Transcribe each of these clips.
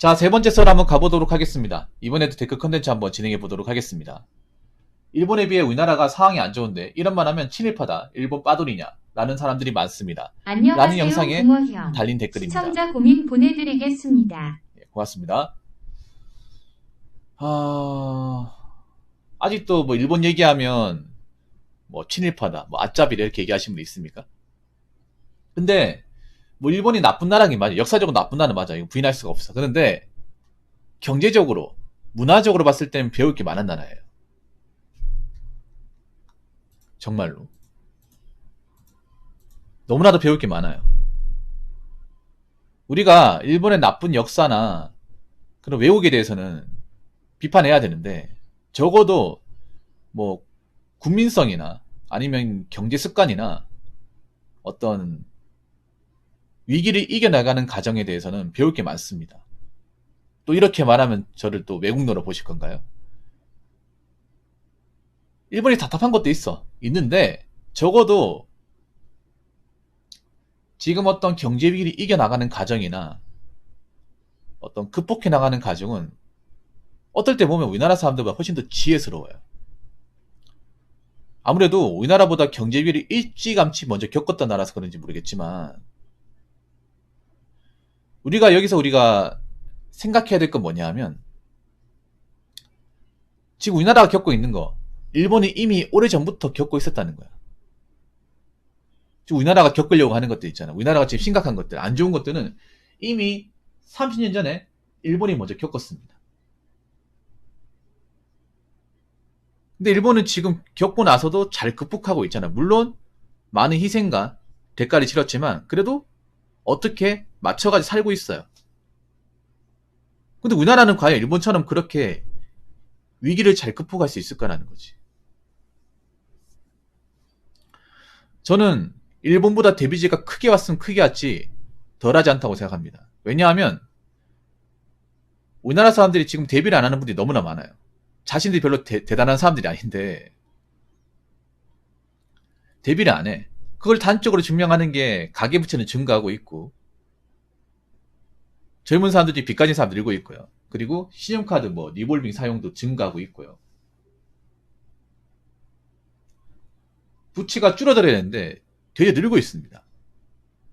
자, 세 번째 썰 한번 가보도록 하겠습니다. 이번에도 댓글 컨텐츠 한번 진행해 보도록 하겠습니다. 일본에 비해 우리나라가 상황이 안 좋은데 이런 말 하면 친일파다, 일본 빠돌이냐 라는 사람들이 많습니다. 라는 안녕하세요, 영상에 부모형. 달린 댓글입니다. 시청자 고민 보내드리겠습니다. 예, 고맙습니다. 아직도 뭐 일본 얘기하면 뭐 친일파다, 뭐 아짜비다 이렇게 얘기하시는 분 있습니까? 근데 뭐 일본이 나쁜 나라긴 맞아요. 역사적으로 나쁜 나라는 맞아요. 이거 부인할 수가 없어. 그런데 경제적으로, 문화적으로 봤을 때는 배울 게 많은 나라예요. 정말로. 너무나도 배울 게 많아요. 우리가 일본의 나쁜 역사나 그런 왜곡에 대해서는 비판해야 되는데, 적어도 뭐 국민성이나 아니면 경제 습관이나 어떤 위기를 이겨나가는 과정에 대해서는 배울 게 많습니다. 또 이렇게 말하면 저를 또 외국노로 보실 건가요? 일본이 답답한 것도 있는데 적어도 지금 어떤 경제 위기를 이겨나가는 과정이나 어떤 극복해 나가는 과정은 어떨 때 보면 우리나라 사람들보다 훨씬 더 지혜스러워요. 아무래도 우리나라보다 경제 위기를 일찌감치 먼저 겪었던 나라서 그런지 모르겠지만, 우리가 생각해야 될 건 뭐냐 하면, 지금 우리나라가 겪고 있는 거 일본이 이미 오래전부터 겪고 있었다는 거야. 지금 우리나라가 겪으려고 하는 것들 있잖아. 우리나라가 지금 심각한 것들, 안 좋은 것들은 이미 30년 전에 일본이 먼저 겪었습니다. 근데 일본은 지금 겪고 나서도 잘 극복하고 있잖아. 물론 많은 희생과 대가를 치렀지만 그래도 어떻게 맞춰가지고 살고 있어요. 근데 우리나라는 과연 일본처럼 그렇게 위기를 잘 극복할 수 있을까라는 거지. 저는 일본보다 데미지가 크게 왔으면 크게 왔지 덜하지 않다고 생각합니다. 왜냐하면 우리나라 사람들이 지금 대비를 안 하는 분들이 너무나 많아요. 자신들이 별로 대단한 사람들이 아닌데 대비를 안 해. 그걸 단적으로 증명하는 게 가계부채는 증가하고 있고, 젊은 사람들이 빚 가진 사람 늘고 있고요. 그리고 신용카드 리볼빙 사용도 증가하고 있고요. 부채가 줄어들어야 되는데 되게 늘고 있습니다.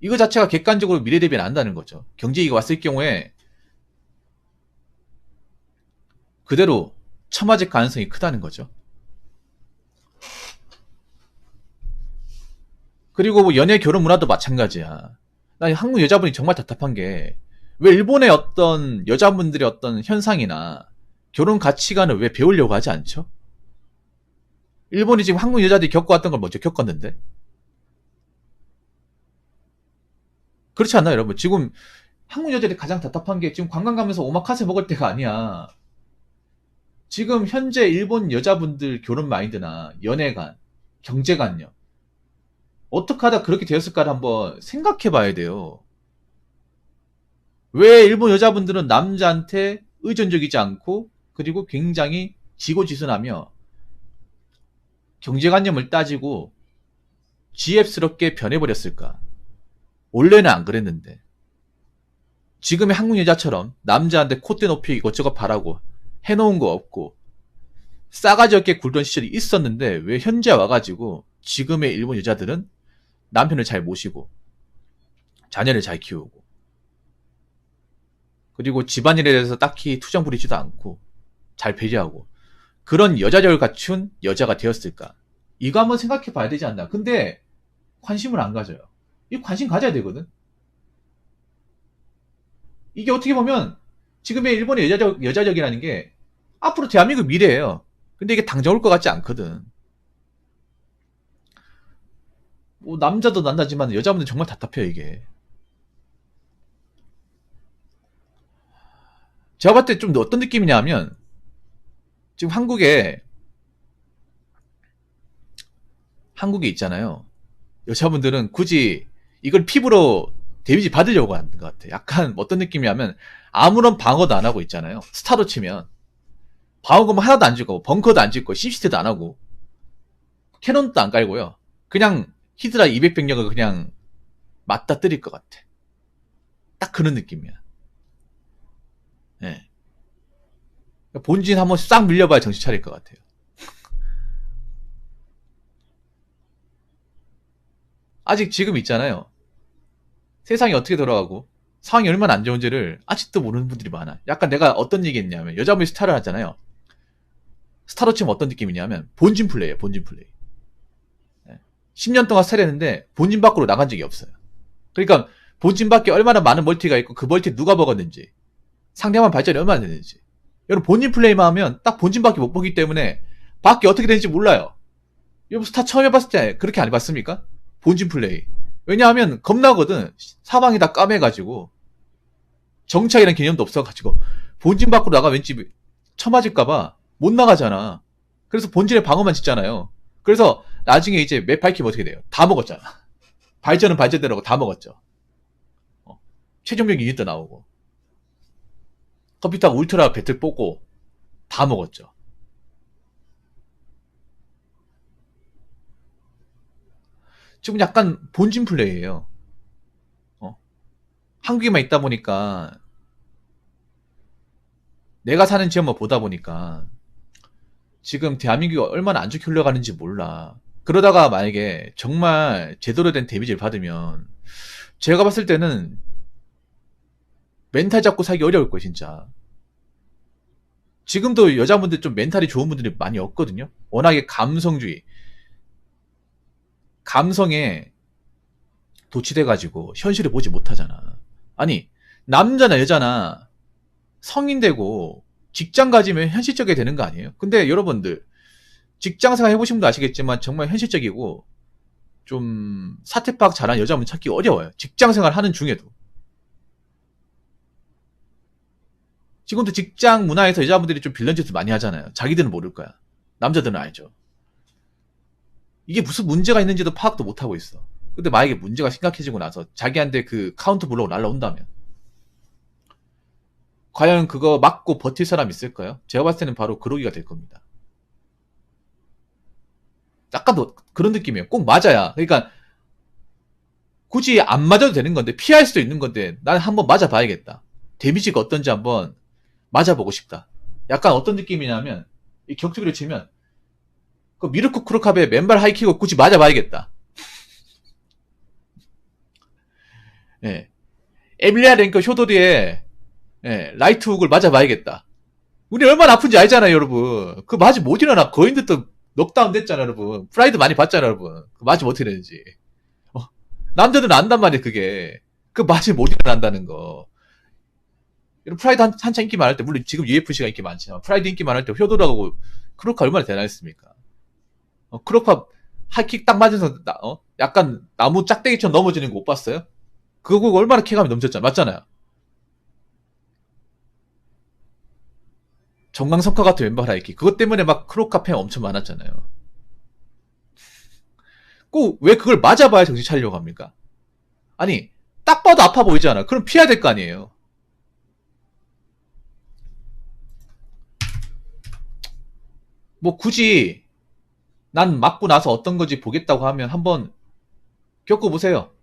이거 자체가 객관적으로 미래 대비는 안 한다는 거죠. 경제위기가 왔을 경우에 그대로 처맞을 가능성이 크다는 거죠. 그리고 연애 결혼 문화도 마찬가지야. 나 한국 여자분이 정말 답답한 게, 왜 일본의 어떤 여자분들의 어떤 현상이나 결혼 가치관을 왜 배우려고 하지 않죠? 일본이 지금 한국 여자들이 겪어왔던 걸 먼저 겪었는데. 그렇지 않나요, 여러분? 지금 한국 여자들이 가장 답답한 게, 지금 관광 가면서 오마카세 먹을 때가 아니야. 지금 현재 일본 여자분들 결혼 마인드나 연애관, 경제관념, 어떻게 하다 그렇게 되었을까를 한번 생각해 봐야 돼요. 왜 일본 여자분들은 남자한테 의존적이지 않고, 그리고 굉장히 지고지순하며 경제관념을 따지고 지혜스럽게 변해버렸을까? 원래는 안 그랬는데. 지금의 한국 여자처럼 남자한테 콧대 높이 이것저것 바라고 해놓은 거 없고 싸가지 없게 굴던 시절이 있었는데, 왜 현재 와가지고 지금의 일본 여자들은 남편을 잘 모시고 자녀를 잘 키우고 그리고 집안일에 대해서 딱히 투정 부리지도 않고 잘 배려하고 그런 여자력을 갖춘 여자가 되었을까? 이거 한번 생각해 봐야 되지 않나. 근데 관심을 안 가져요. 이 관심 가져야 되거든. 이게 어떻게 보면 지금의 일본의 여자력이라는 게 앞으로 대한민국 미래예요. 근데 이게 당장 올 것 같지 않거든. 남자도 난다지만 여자분들 정말 답답해요, 이게. 제가 봤을 때 좀 어떤 느낌이냐 하면, 지금 한국에 있잖아요. 여자분들은 굳이 이걸 피부로 데미지 받으려고 하는 것 같아. 약간 어떤 느낌이냐면, 아무런 방어도 안 하고 있잖아요. 스타로 치면 방어금 하나도 안 짓고 벙커도 안 짓고 심시티도 안 하고 캐논도 안 깔고요. 그냥 히드라 200병력을 그냥 맞다 때릴 것 같아. 딱 그런 느낌이야. 예. 본진 한번 싹 밀려봐야 정신 차릴 것 같아요. 아직 지금 있잖아요. 세상이 어떻게 돌아가고 상황이 얼마나 안 좋은지를 아직도 모르는 분들이 많아. 약간 내가 어떤 얘기 했냐면 여자분이 스타를 하잖아요. 스타로 치면 어떤 느낌이냐면 본진 플레이예요. 본진 플레이. 10년 동안 스타를 했는데 본진 밖으로 나간 적이 없어요. 그러니까 본진 밖에 얼마나 많은 멀티가 있고 그 멀티 누가 먹었는지 상대방 발전이 얼마나 됐는지 여러분 본진 플레이만 하면 딱 본진 밖에 못 보기 때문에 밖에 어떻게 되는지 몰라요. 여러분 스타 처음 해봤을 때 그렇게 안 해봤습니까? 본진 플레이. 왜냐하면 겁나거든. 사방이 다 까매가지고 정착이라는 개념도 없어가지고 본진 밖으로 나가 왠지 쳐맞을까봐 못 나가잖아. 그래서 본진에 방어만 짓잖아요. 그래서 나중에 이제 맵 밝히면 어떻게 돼요? 다 먹었잖아. 발전은 발전대로 하고 다 먹었죠. 최종적인 유닛도 나오고 컴퓨터가 울트라 배틀 뽑고 다 먹었죠. 지금 약간 본진 플레이예요. 한국에만 있다 보니까 내가 사는 지역만 보다 보니까 지금 대한민국이 얼마나 안 좋게 흘러가는지 몰라. 그러다가 만약에 정말 제대로 된 데미지를 받으면 제가 봤을 때는 멘탈 잡고 살기 어려울 거예요, 진짜. 지금도 여자분들 좀 멘탈이 좋은 분들이 많이 없거든요. 워낙에 감성주의, 감성에 도취돼가지고 현실을 보지 못하잖아. 아니, 남자나 여자나 성인 되고 직장 가지면 현실적이 되는 거 아니에요? 근데 여러분들 직장생활 해보신 분도 아시겠지만 정말 현실적이고 좀 사태 파악 잘하는 여자분 찾기 어려워요. 직장생활 하는 중에도. 지금도 직장 문화에서 여자분들이 좀 빌런 짓을 많이 하잖아요. 자기들은 모를 거야. 남자들은 알죠. 이게 무슨 문제가 있는지도 파악도 못하고 있어. 근데 만약에 문제가 심각해지고 나서 자기한테 그 카운터 블로우 날라온다면 과연 그거 맞고 버틸 사람 있을까요? 제가 봤을 때는 바로 그러기가 될 겁니다. 약간 더 그런 느낌이에요. 꼭 맞아야. 그러니까 굳이 안 맞아도 되는 건데 피할 수도 있는 건데 난 한번 맞아봐야겠다. 데미지가 어떤지 한번 맞아보고 싶다. 약간 어떤 느낌이냐면 이 격투기를 치면 그 미르쿠 쿠르캅의 맨발 하이킥을 굳이 맞아봐야겠다. 예. 에밀리아 랭커 쇼도리의 라이트 훅을 맞아봐야겠다. 우리 얼마나 아픈지 알잖아요, 여러분. 그 맞이 못 일어나. 거인들도 넉다운 됐잖아, 여러분. 프라이드 많이 봤잖아, 여러분. 그 맞이 못 일어나는지. 남자들은 안단 말이에요, 그게. 그 맞이 못 일어난다는 거. 프라이드 한창 인기 많을 때, 물론 지금 UFC가 인기 많지만, 프라이드 인기 많을 때 효도라고 크로카 얼마나 대단했습니까? 크로카 하이킥 딱 맞으면서, 약간 나무 짝대기처럼 넘어지는 거 못 봤어요? 그거 얼마나 쾌감이 넘쳤잖아. 맞잖아요. 정강석화 같은 왼발 하이킥. 그것 때문에 막 크로카 팬 엄청 많았잖아요. 꼭 왜 그걸 맞아봐야 정신 차리려고 합니까? 아니, 딱 봐도 아파 보이잖아. 그럼 피해야 될 거 아니에요. 뭐 굳이 난 맞고 나서 어떤 건지 보겠다고 하면 한번 겪어보세요.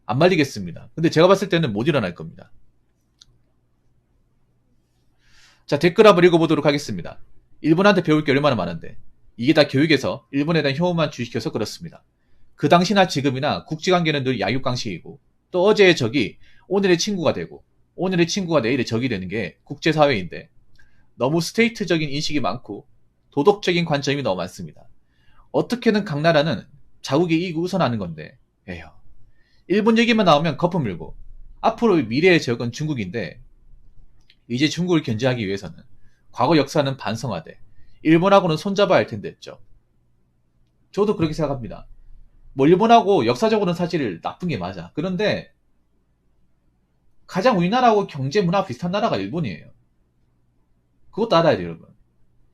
안 말리겠습니다. 근데 제가 봤을 때는 못 일어날 겁니다. 자, 댓글 한번 읽어보도록 하겠습니다. 일본한테 배울 게 얼마나 많은데 이게 다 교육에서 일본에 대한 혐오만 주식해서 그렇습니다. 그 당시나 지금이나 국제관계는 늘 약육강식이고 또 어제의 적이 오늘의 친구가 되고 오늘의 친구가 내일의 적이 되는 게 국제사회인데 너무 스테이트적인 인식이 많고 도덕적인 관점이 너무 많습니다. 어떻게든 각 나라는 자국의 이익을 우선하는 건데 에휴, 일본 얘기만 나오면 거품 물고 앞으로 미래의 적은 중국인데 이제 중국을 견제하기 위해서는 과거 역사는 반성하되 일본하고는 손잡아야 할 텐데 했죠. 저도 그렇게 생각합니다. 뭐 일본하고 역사적으로는 사실 나쁜 게 맞아. 그런데 가장 우리나라하고 경제 문화 비슷한 나라가 일본이에요. 그것도 알아야 돼요, 여러분.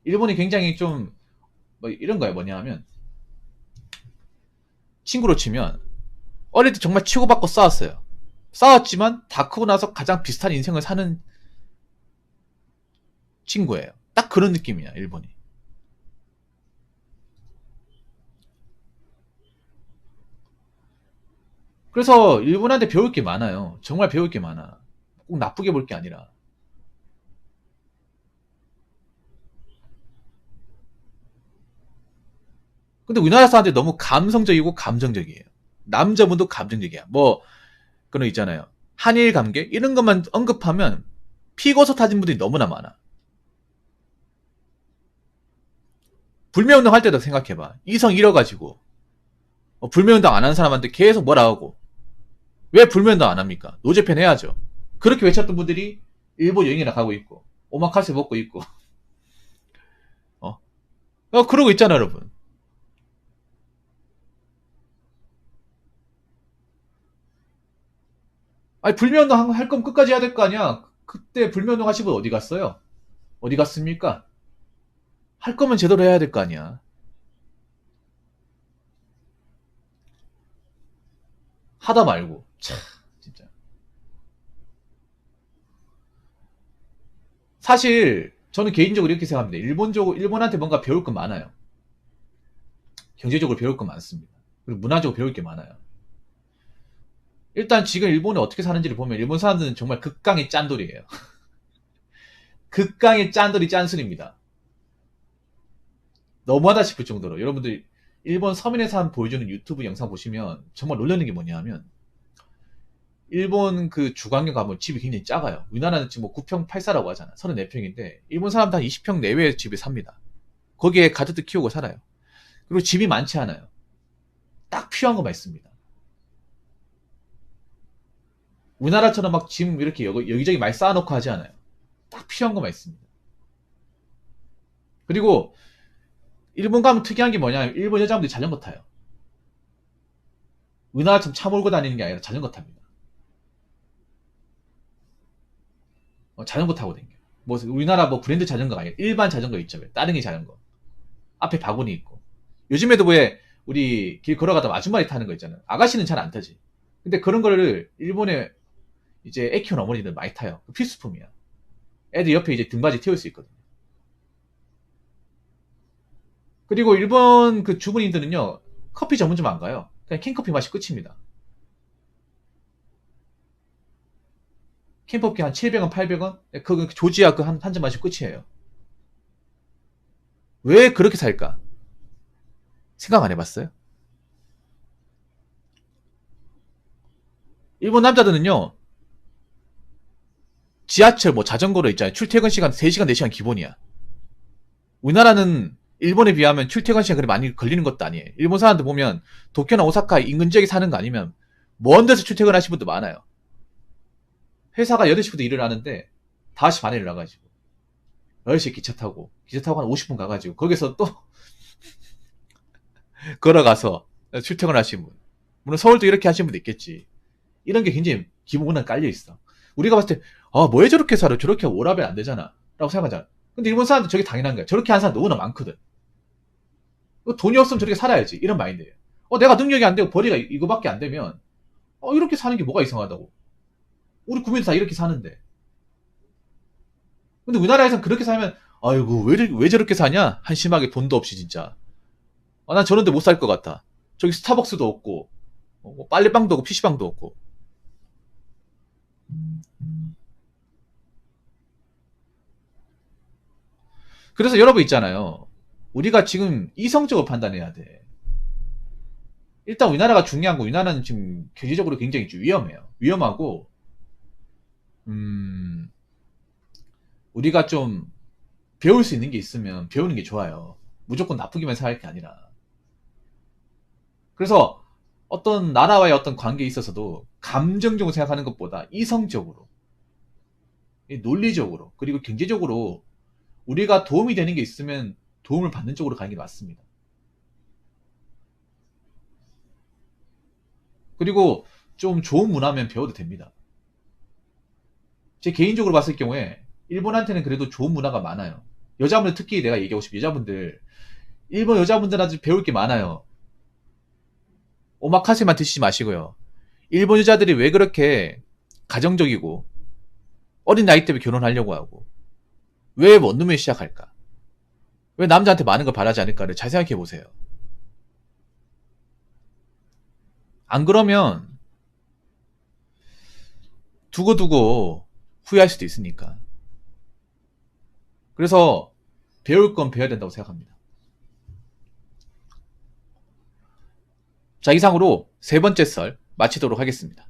일본이 굉장히 좀 뭐 이런 거예요. 뭐냐 하면 친구로 치면 어릴 때 정말 치고받고 싸웠어요. 싸웠지만 다 크고 나서 가장 비슷한 인생을 사는 친구예요. 딱 그런 느낌이야, 일본이. 그래서 일본한테 배울 게 많아요. 정말 배울 게 많아. 꼭 나쁘게 볼 게 아니라. 근데 우리나라 사람들이 너무 감성적이고 감정적이에요. 남자분도 감정적이야. 뭐 그런 거 있잖아요. 한일 관계 이런 것만 언급하면 피고서 타진 분들이 너무나 많아. 불매운동 할 때도 생각해봐. 이성 잃어가지고 불매운동 안 하는 사람한테 계속 뭐라 하고 왜 불매운동 안 합니까? 노제팬 해야죠. 그렇게 외쳤던 분들이 일본 여행이나 가고 있고 오마카세 먹고 있고 그러고 있잖아 여러분. 아니 불매운동 할 거면 끝까지 해야 될 거 아니야. 그때 불매운동 하신 분 어디 갔어요? 어디 갔습니까? 할 거면 제대로 해야 될 거 아니야. 하다 말고 참 진짜. 사실 저는 개인적으로 이렇게 생각합니다. 일본한테 뭔가 배울 건 많아요. 경제적으로 배울 건 많습니다. 그리고 문화적으로 배울 게 많아요. 일단 지금 일본이 어떻게 사는지를 보면 일본 사람들은 정말 극강의 짠돌이에요. 극강의 짠돌이 짠술입니다. 너무하다 싶을 정도로 여러분들 일본 서민의 삶 보여주는 유튜브 영상 보시면 정말 놀라는 게 뭐냐 하면 일본 그 주광역 가면 집이 굉장히 작아요. 우리나라는 지금 뭐 9평 8사라고 하잖아. 34평인데 일본 사람들 한 20평 내외의 집에 삽니다. 거기에 가족들 키우고 살아요. 그리고 집이 많지 않아요. 딱 필요한 것만 있습니다. 우리나라처럼 막 짐 이렇게 여기저기 많이 쌓아놓고 하지 않아요. 딱 필요한 것만 있습니다. 그리고 일본 가면 특이한 게 뭐냐면 일본 여자분들이 자전거 타요. 우리나라처럼 차 몰고 다니는 게 아니라 자전거 탑니다. 자전거 타고 다녀요. 뭐 우리나라 뭐 브랜드 자전거가 아니라 일반 자전거 있죠. 따릉이 자전거. 앞에 바구니 있고. 요즘에도 왜 우리 길 걸어가다 아줌마이 타는 거 있잖아요. 아가씨는 잘 안 타지. 근데 그런 거를 일본에 이제 애 키우는 어머니들 많이 타요. 필수품이야. 애들 옆에 이제 등받이 태울 수 있거든요. 그리고 일본 그 주부님들은요, 커피 전문점 안 가요. 그냥 캔커피 맛이 끝입니다. 캔커피 한 700원, 800원? 그 조지아 그 한 잔 마시고 끝이에요. 왜 그렇게 살까? 생각 안 해봤어요? 일본 남자들은요, 지하철 뭐 자전거로 있잖아요. 출퇴근 시간 3시간, 4시간 기본이야. 우리나라는 일본에 비하면 출퇴근 시간 그리 많이 걸리는 것도 아니에요. 일본 사람들 보면 도쿄나 오사카 인근 지역에 사는 거 아니면 먼 데서 출퇴근하시는 분도 많아요. 회사가 8시부터 일을 하는데 5시 반에 일어나가지고 10시에 기차 타고 한 50분 가가지고 거기서 또 걸어가서 출퇴근 하시는 분. 물론 서울도 이렇게 하시는 분도 있겠지. 이런 게 굉장히 기본 문화에 깔려 있어. 우리가 봤을 때 뭐에 저렇게 살아? 저렇게 오라벨 안 되잖아 라고 생각하잖아. 근데 일본 사람들 저게 당연한 거야. 저렇게 하는 사람 너무나 많거든. 돈이 없으면 저렇게 살아야지. 이런 마인드예요. 내가 능력이 안 되고 벌이가 이거밖에 안 되면 이렇게 사는 게 뭐가 이상하다고. 우리 국민들 다 이렇게 사는데. 근데 우리나라에서는 그렇게 살면 아이고 왜 저렇게 사냐? 한심하게 돈도 없이 진짜. 난 저런데 못 살 것 같아. 저기 스타벅스도 없고 뭐 빨래방도 없고 PC방도 없고. 그래서 여러분 있잖아요. 우리가 지금 이성적으로 판단해야 돼. 일단 우리나라가 중요한 거, 우리나라는 지금 경제적으로 굉장히 위험해요. 위험하고, 우리가 좀 배울 수 있는 게 있으면 배우는 게 좋아요. 무조건 나쁘기만 생각할 게 아니라. 그래서 어떤 나라와의 어떤 관계에 있어서도 감정적으로 생각하는 것보다 이성적으로, 논리적으로, 그리고 경제적으로 우리가 도움이 되는 게 있으면 도움을 받는 쪽으로 가는 게 맞습니다. 그리고 좀 좋은 문화면 배워도 됩니다. 제 개인적으로 봤을 경우에 일본한테는 그래도 좋은 문화가 많아요. 여자분들 특히 내가 얘기하고 싶은 여자분들, 일본 여자분들한테 배울 게 많아요. 오마카세만 드시지 마시고요. 일본 여자들이 왜 그렇게 가정적이고 어린 나이 때문에 결혼하려고 하고 왜 원룸에 시작할까? 왜 남자한테 많은 걸 바라지 않을까를 잘 생각해 보세요. 안 그러면 두고두고 후회할 수도 있으니까. 그래서 배울 건 배워야 된다고 생각합니다. 자, 이상으로 세 번째 썰 마치도록 하겠습니다.